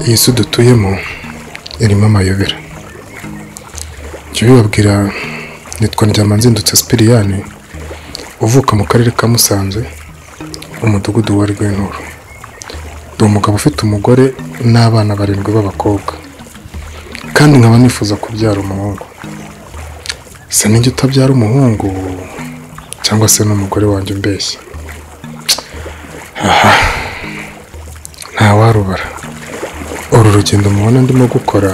iyi si dutuyemo irimo amayobera. Jya ubibabwira, nitwa Ndyamanzindutse Sipiriyani, uvuka mu karere ka Musanze, umudugudu wa Rwenturu. Ndi umugabo ufite umugore n'abana 7 b'abakobwa, kandi nkaba nifuza kubyara umuhungu. Se ninjye utabyara umuhungu cyangwa se n'umugore wanjye umbeshya? Aha, ntawarubara. Uru rugendo mubona ndimo gukora,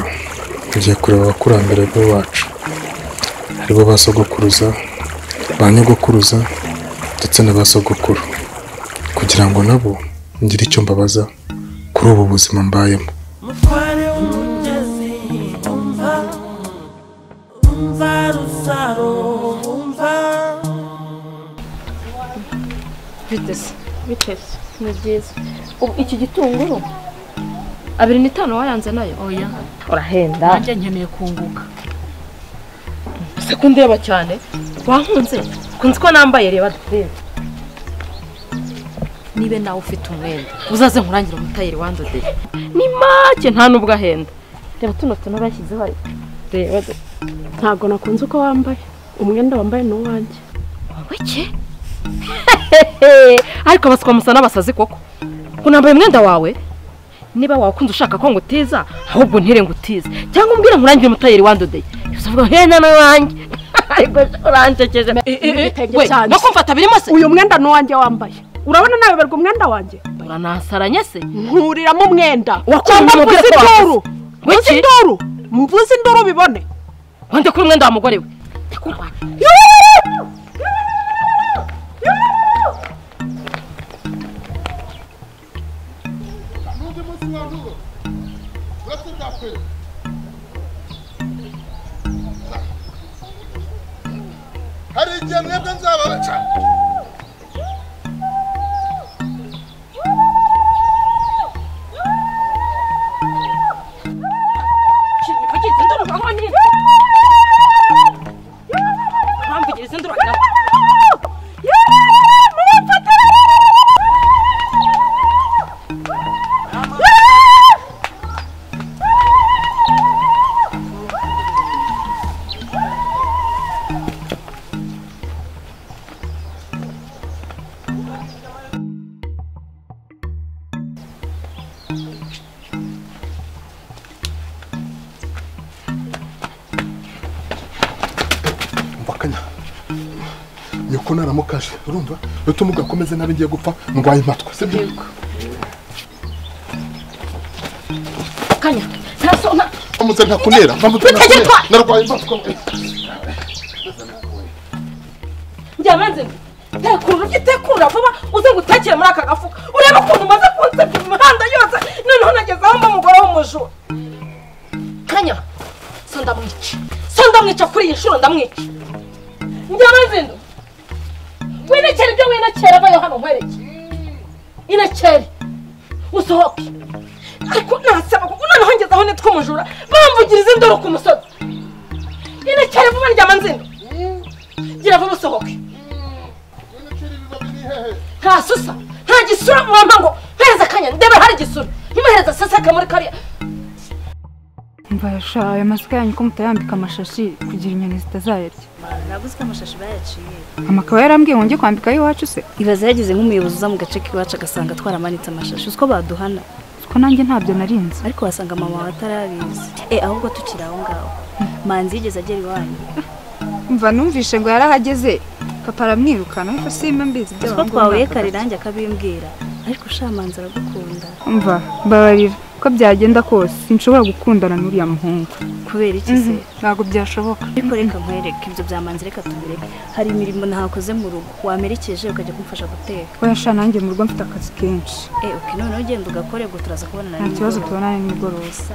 ngiye kureba abakurambere b'abacu, aribo basogokuruza, ba nyogokuruza ndetse n'abasogokuru, kugira ngo nabo ngire icyo mbabaza kuri ubu buzima mbayemo. Bitese ni byiza. Iki gitunguru 2.5 wayanze nayo? Oya, urahenda. Nanjye nkeneye kunguka. Sekundeba cyane wankunze, kunzi ko nambaye reba dutebe. Nibe nawe ufite umwenda uzaze nkurangira umutayeri wandodeye. Ni make nta nubwo ahenda. Reba tuno bashyizeho ari. Reba ntago nakunze uko wambaye. Umwenda wambaye no wanjye. Wiki? Ariko baswa musa n'abasazi koko. Kunambaye umwenda wawe? Niba wakunze ushaka ko ngutiza, ahubwo ntire ngutiza. Cyangwa umbwira nkurangira umutayeri wandodeye. Uzavuga hena na wanjye. Ariko urancekeje. Nako mfata birimo se. Uyu mwenda no wanjye wambaye. Urabona nawe berwa umwenda wanjye? Uranasaranye se? Nkuriramo umwenda. Wakumva mubwire ko induru. Wiki induru. Mvuze induru bibone. Wande kuri umwenda wa mugore we. Hari igihe mwebwe nzababaca. Nyoko naramukaje urumva rutuma ugakomeze nabi ngiye gupfa ndwaye impatwa sibyo Kanya ntasona amuze ntakunera narwaye impatwa Ndyamanze tekura vuba uze gutakira muri aka gafuka ureba ukuntu maze kunsepfa imihanda yose noneho nageze aho umugore w'umujura Kanya sondamwica kuri iyi shuro ndamwica Ndyamanze winekere ibyo winekere bayo hano nkwereke inekere usohoke ariko nasaba kuko noneho ngeze aho nitwa umujura bamvugiriza induru ku musozi inekere vuba Ndyamanze gira vuba usohoke nta susa nta gisura mwampa ngo mpereza Kanya ndebe hari gisura ntimuhereza sasaka muri kariya Mvasha aya masuka yanyu ko mutayambika amashashi kugira inyoni zitazayarya. Naguze ko amashashi bayaciye. Amakaba yarambwiye ngo njye kwambika iwacu se. Ibaza yagize nk'umuyobozi uza mu gace k'iwacu agasanga twaramanitse amashashi. Usko baduhana. Usko nanjye ntabyo narinze. Ariko wasanga mama watarabizi. Ahubwo tukiri aho ngaho. Manzi yigeze agera iwanyu. Mva numvishe ngo yarahageze. Papa aramwirukana ariko simba mbizi byo. Usko twahuye kare nanjye akabimbwira. Ariko Shamanzi aragukunda. Mva babarira ko byagenda kose sinshobora gukundana n'uriya muhungu. Kubera iki se? Ntago byashoboka. Ariko reka nkwereke ibyo byamanzi reka tubireke. Hari imirimo nahakoze mu rugo wamerekeje ukajya kumfasha guteka. Oyasha nanjye mu rugo mfite akazi kenshi. Okay none ugenda ugakore ngo turaza kubonana nta kibazo tubonane n'igorosa.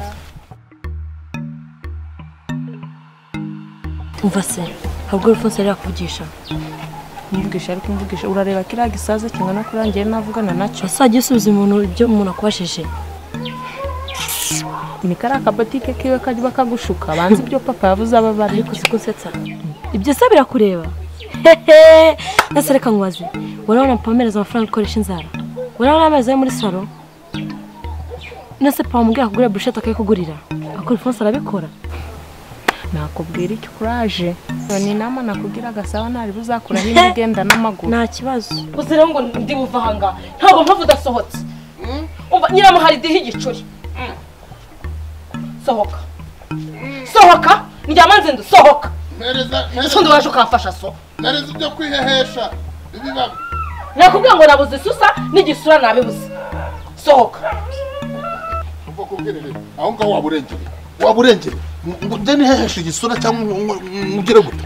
Umva se ahubwo Alphonse yakuvugisha. Mvugisha ariko mvugisha urareba kiriya gisaza kingana kurangiye navugana nacyo. Asajye usubiza umuntu ibyo umuntu akwashije. Ni karaka botike kiwe kaje bakagushuka banze ibyo papa yavuze ababari ariko sikusetsa. Ibyo se birakureba. Nasereka nkwaze. Urabona Pamereza amafaranga ukoresha inzara. Urabona ameze muri salo. nase pa mubwira kugura brushette akayikugurira akora Alphonse arabikora nakubwira icyo kuraje ni nama nakugira gasaba ntari buzakura hino ugenda n'amaguru nta kibazo gusa rero ngo ndi buva hanga ntabwo mpavu dasohotse umva nyiramo hari dihi igicuri sohoka njyama nzindu sohoka sundi waje ukamfasha so nareze ibyo kwihehesha ibibabi nakubwira ngo nabuze isusa n'igisura nabibuze sohoka ubwo kubwirere aho ngaho waburengere nje nihehesha igisura cyangwa ngire gute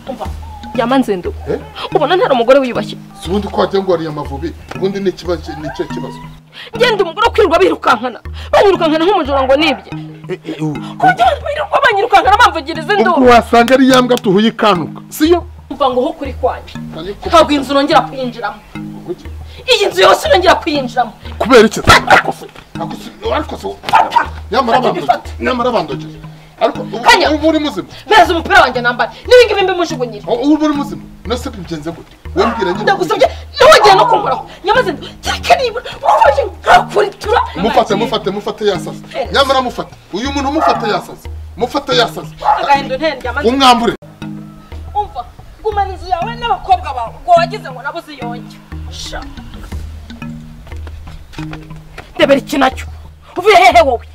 umva njyama nzindu ubona ntari umugore wiyubashye subundi ko wagiye ngo ari amavubi ubundi ni kibazo nicyo kibazo ngende umugore kwirirwa birukankana banyirukankana nk'umujura ngo nibye kujya birirwa banyirukankana bamvugiriza induru ubwo wasanga ari yambwa tuhuye ikanuka siyo umva ngo ho kuri kwanje ntabwo inzu nongera kuyinjiramo iyi nzu yose nongera kuyinjiramo kubera iki ariko nyamara bandogeje ariko ubu uri muzima beza umupira wanjye nambara n'ibingibi mbimushugunyira ubu uri muzima nose bigenze gute wembwira nyine ndagusabye ntiwongere no kunkoraho nyamaze cyaka nibura uraje nkakuritura mufate yasaze nyamara mufate uyu muntu mufate yasaze agahendo ntende yamaze umwambure umva gumana inzu yawe n'abakobwa bawe ngo wagize ngo nabuze yonge sha debera iki nacyo uvuye hehe wowe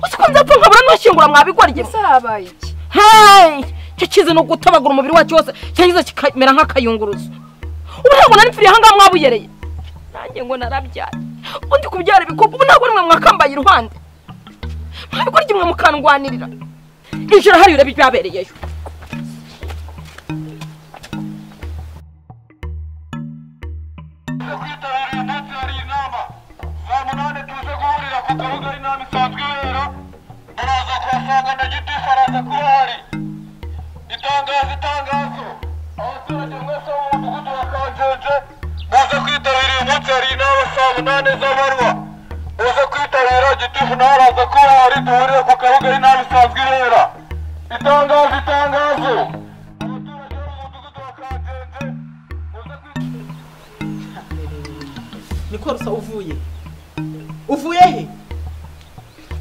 usiko nzapfa nkabura n'ushyingura mwabigwarye sabaye iki hey cyo kize no gutabagura umubiri wacu wose cyangiza kikamera nk'akayunguruzo ubu ntabwo nari mfiriye ahangaha mwabuyereye nanjye ngo narabyaye undi kubyara ibikopo ubu ntabwo nimwe mwakambaye iruhande mwabigwarye mwe mukandwanirira injira hari urebe ibyabereyeyo Itangazo abaturage mwese b'umudugudu wa Kanjenje muze kwitabira uyu munsi hari inama saa 8 z'amanywa muze kwitabira gitifu nawe araza kuba hari duhurire ku kabuga inama isanzwe irera itangazo abaturage b'umudugudu wa Kanjenje muze niko rusa uvuye he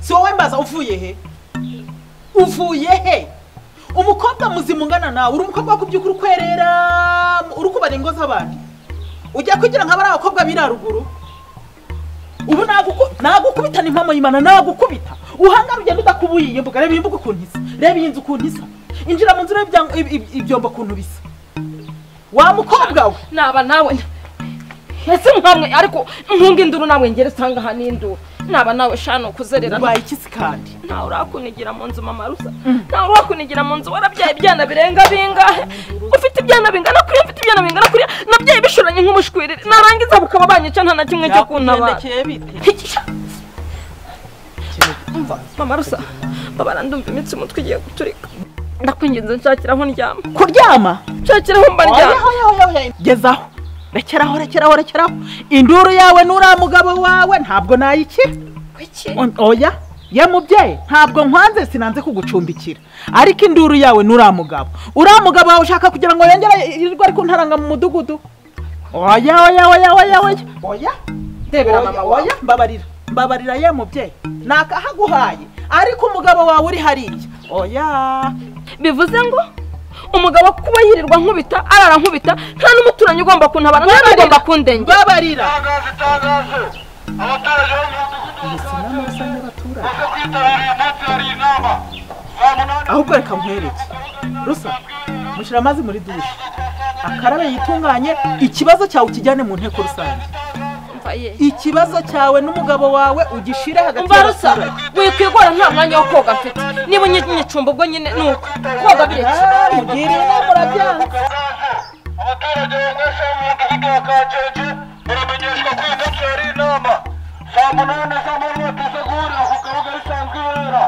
si wowe mbaza uvuye he umukobwa muzima ungana nawe uri umukobwa kubyuka urukwerera uri kubara ingo z'abandi ujya kugira nk'abari abakobwa biraruguru ubu nagukubitana impamo y'Imana nagukubita uhangara ugenda udakubuye imbuga reba imbuga ukuntu isa reba iyi nzu ukuntu isa injira mu nzu ibyombo ukuntu bisa wa mukobwa we naba nawe ese nkamwe ariko ntunga induru nawe ngere sanga hani induru naba nawe shano kuzerera ubaye ikisi kandi ntawe urakunigira mu nzu mama rusa ntawe urakunigira mu nzu warabyaye ibyana birenga bingahe ufite ibyana bingana kuri mfite ibyana bingana kuri nabyaye bishoranye nk'umushwirire narangiza bukaba banyica nta na kimwe cyo kuntabara mama rusa babara ndumva imitsi umutwe igiye guturika ndakwinginze nshakiraho ndyama kuryama nshakiraho mba ndyama gezaho rekeraho induru yawe nura mugabo wawe ntabwo nayikira oya ya mubyeyi ntabwo nkwanze sinanze kugucumbikira ariko induru yawe nura mugabo wawe ushaka kugira ngo yongere irirwa ariko ntaranga mu mudugudu oya ndebera mama oya mbabarira ye mubyeyi nakahaguhaye ariko umugabo wawe uri hariya oya bivuze ngo umugabo kuba yirirwa nkubita arara nkubita nta n'umuturanyi ugomba kuntabara nta n'ugomba kundengera babarira itangazo abaturage b'umudugudu baze kwitabira uyu munsi hari inama saa 8 ahubwo reka nkwereke rusa mushyira amazi muri dushe akarabe yitunganye ikibazo cyawe ukijyane mu nteko rusange ikibazo cyawe n'umugabo wawe ugishire hagati y'abaturage wikwigora nta mwanya wo koga mfite niba nyicumba ubwo nyine nuko koga bireke ubwire inama urabyanga abaturage mwese b'umudugudu wa Kanjenje baramenyeshwa ko uyu munsi hari inama saa 8 z'amanywa tuze guhurira ku kabuga isanzwe irera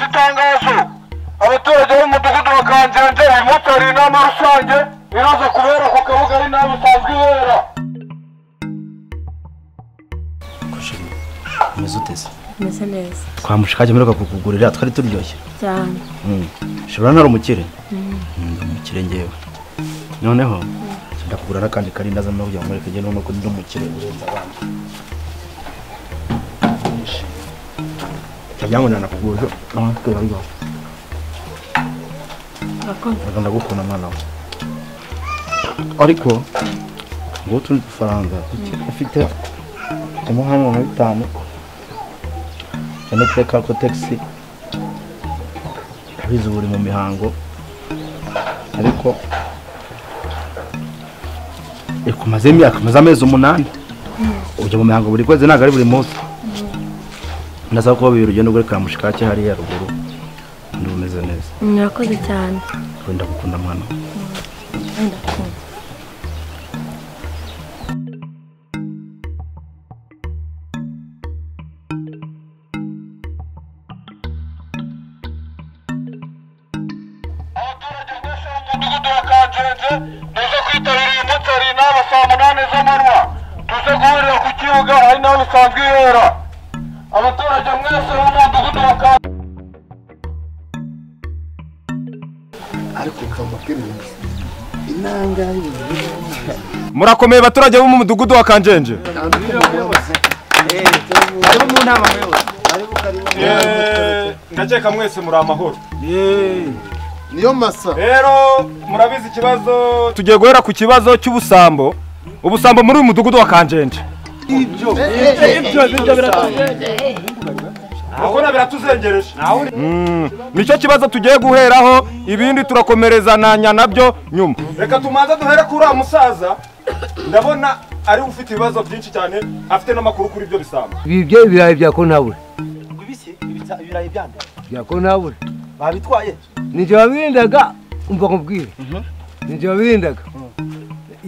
itangazo abaturage b'umudugudu wa Kanjenje uyu munsi hari inama rusange iraza kubera ku kabuga inama isanzwe irera umeze uteze umeze neza twamushikaje mperuka kukugurira twari turyoshye cyane ushobora ntari umukire ndi umukire ngewe noneho ndakugura n'akandi karindaza no kugira ngo mwereke ngende nuko ndi umukire urenze abandi byamunana kubujo natwe bariho ndagukunda mwana we ariko ngo tundi dufaranga ufite umuhano na 5 cyane pleka ko taxi bizu buri mu mihango ariko ikumaze imyaka maze amezi 8 uje mu mihango buri kwezi ntago ari buri munsi ndasaba ko birugendo gwe kamushikake hari ya ruguru ndumeze neza murakoze cyane kwenda gukunda mwana umudugudu wa Kanjenje nizo kwitabira uyu munsi hari inama saa 8 z'amanywa tuze guhurira ku kibuga hari naho bisanzwe ihera abaturage mwese b'umudugudu wa Kanjenje ariko kamubwirira inanga murakomeye abaturage bo mu mudugudu wa Kanjenje ari mu ntama mwewe ndakeka mwese muri amahoro niyo masa rero murabizi ikibazo tugiye guhera ku kibazo cy'ubusambo ubusambo muri uyu mudugudu wa Kanjenje ibyo akona biratuzengereje nicyo kibazo tugiye guheraho ibindi turakomerezanya nabyo nyuma reka tumanza duhere kuri uriya musaza ndabona ari ufite ibibazo byinshi cyane afite n'amakuru kuri ibyo bisambo ibyo ibirayi bya kontabure ibisi ibirayi byande bya kontabure babitwaye nije babirindaga umva nkubwire nije babirindaga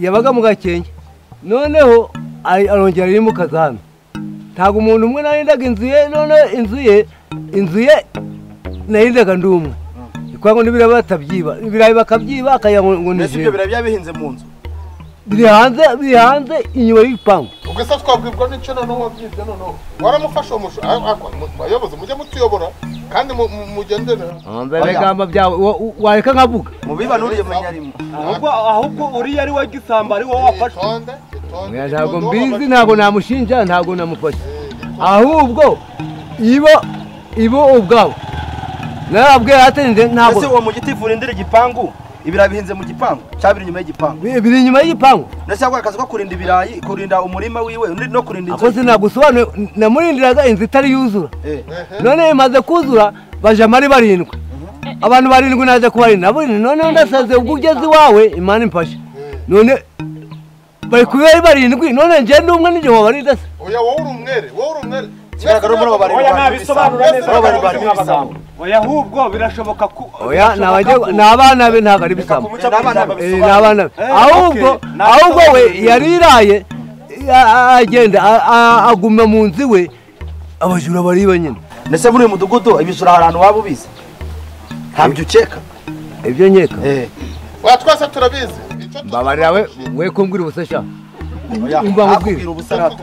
yabaga mu Gakenke noneho arongera ari mu Kazana ntago umuntu umwe narindaga inzu ye none inzu ye narindaga ndumwe ikwango nibira batabyiba ibirayi bakabyiba akayango nije ibyo birayi byabihinze mu nzu biri hanze inyuma y'ipangu ugasa twabwirwa n'icyo noneho wabyibye noneho waramufasha abayobozi mujye mutuyobora kandi mugendere mbegamba byawe wareka nkavuga mubiba nuriye munyarimo ahubwo uriya ari we gisamba ari wowe wafashe ntabwo mbizi ntabwo namushinja ntabwo namufashe ahubwo ibo ubwabo narabwiye atende ntabwo ese uwo mu giti ivura indira igipangu ibirayi bihinze mu gipangu cyabiri inyuma y'igipangu biri inyuma y'igipangu nashaka akazi ko kurinda ibirayi kurinda umurima wiwe undi no kurinda inzu akoze nagusobanuye namurindiraga inzu itari yuzura none imaze kuzura baje mari barindwi abantu barindwi naje kubarinda none ndasaze ubwo ugeze iwawe imana imfashe none bari kubera barindwi none nje ndumwe n'ije wabarinda se oya wowe uri umwere kigaragara muri abo oya nabisobanura neza oya ahubwo birashoboka ko oya n'abana be ntago ari bisambo n'abana ahubwo we yariraye agenda aguma mu nzi we abajura bariba nyine ndetse muri uyu mudugudu ibijura ahantu waba ubizi ntabyo ukeka ibyo nkeka oya twese turabizi babarira we kumbwira ubusasha umva nkubwira ubusarata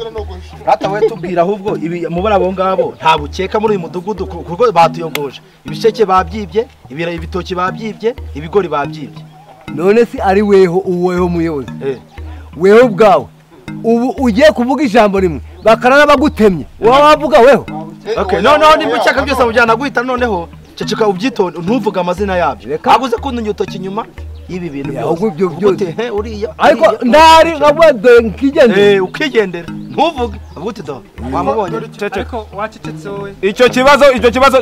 rata we tubwira ahubwo ibi mubara abo ngabo nta bukeka muri uyu mudugudu kuko batuyogoje ibisheke babyibye ibitoki babyibye ibigori babyibye none si ari weho muyobozi weho ubwawe ubu ugiye kuvuga ijambo rimwe bakarara bagutemye wowe wavuga weho noneho nimba ukeka byose mujyana guhita noneho ceceka ubyitonde ntuvuge amazina yabyo aguze kundunya utoki inyuma ibi bintu byose uriya ariko ndari nkabode nkigendera ukigendera ntuvuge aguti do wamubonye ariko wacecetse wowe icyo kibazo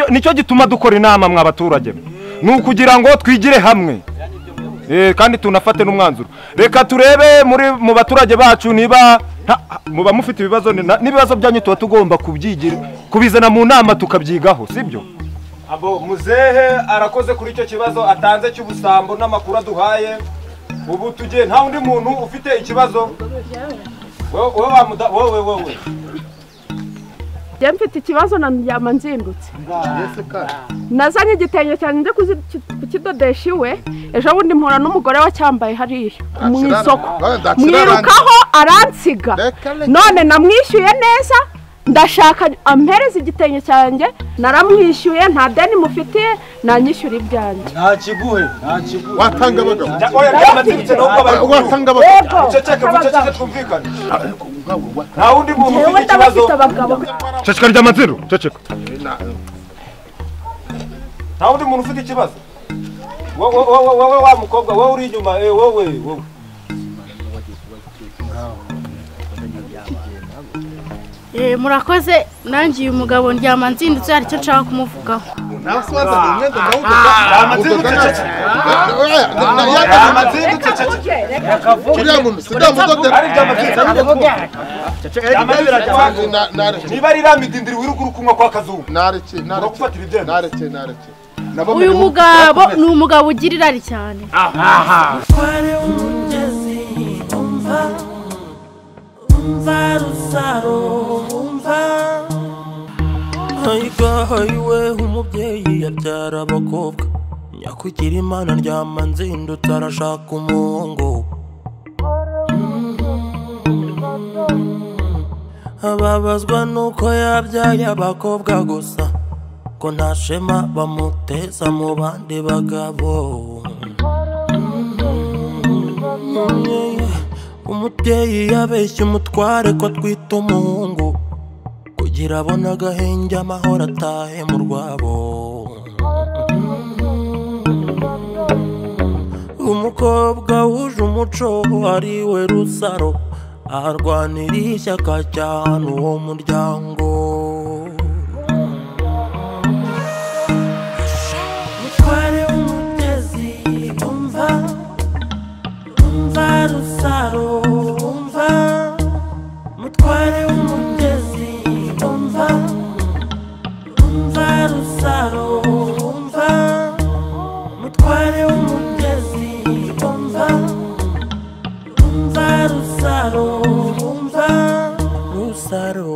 nicyo gituma dukora inama mwa baturage ni ukugira ngo twigire hamwe kandi tunafate n'umwanzuro reka turebe mu baturage bacu niba muba mufite ibibazo n'ibibazo byanyu tuba tugomba kubizana mu nama tukabyigaho sibyo abo muzehe arakoze kuri icyo kibazo atanze cy'ubusambo n'amakuru aduhaye ubu tugiye nta undi muntu ufite ikibazo wowe njye mfite ikibazo naryama nzindutse nazanye igitenge cyane njye kukidodesha iwe ejo bundi mpura n'umugore wacyambaye hariya mu isoko mwirukaho aransiga none namwishyuye neza ndashaka ampereza igitenge cyanjye naramwishyuye nta deni mufitiye nanyishyura ibyanjye nta kiguhe watanga abagabo watanga abagabo ceceka twumvikane nta wundi muntu ufite ikibazo ceceka ry'amaziro ceceka nta wundi muntu ufite ikibazo wowe wa mukobwa wowe uri inyuma wowe murakoze nanjye uyu mugabo ndyama nzindutse hari icyo nshaka kumuvugaho niba ari iramidindiri wiruka uri kunywa kwa kazungu uragufatira ibyemezo uyu mugabo ni umugabo ugira irari cyane umva rusaro umva hayiwe umubyeyi yabyara abakobwa nyakugira imana ndyama nzindutse arashaka umuhungu ababazwa nuko yabyaye abakobwa gusa ko nta shema bamuteza mu bandi bagabo umubyeyi yabeshye umutware ko atwita umuhungu kugira abone agahenge amahoro atahe mu rwabo umukobwa wuje umuco ari we rusaro arwanira ishyaka cyane uwo muryango mutware w'umugezi umva rusaro umva mutware w'umugezi umva rusaro umva mutware w'umugezi umva rusaro umva rusaro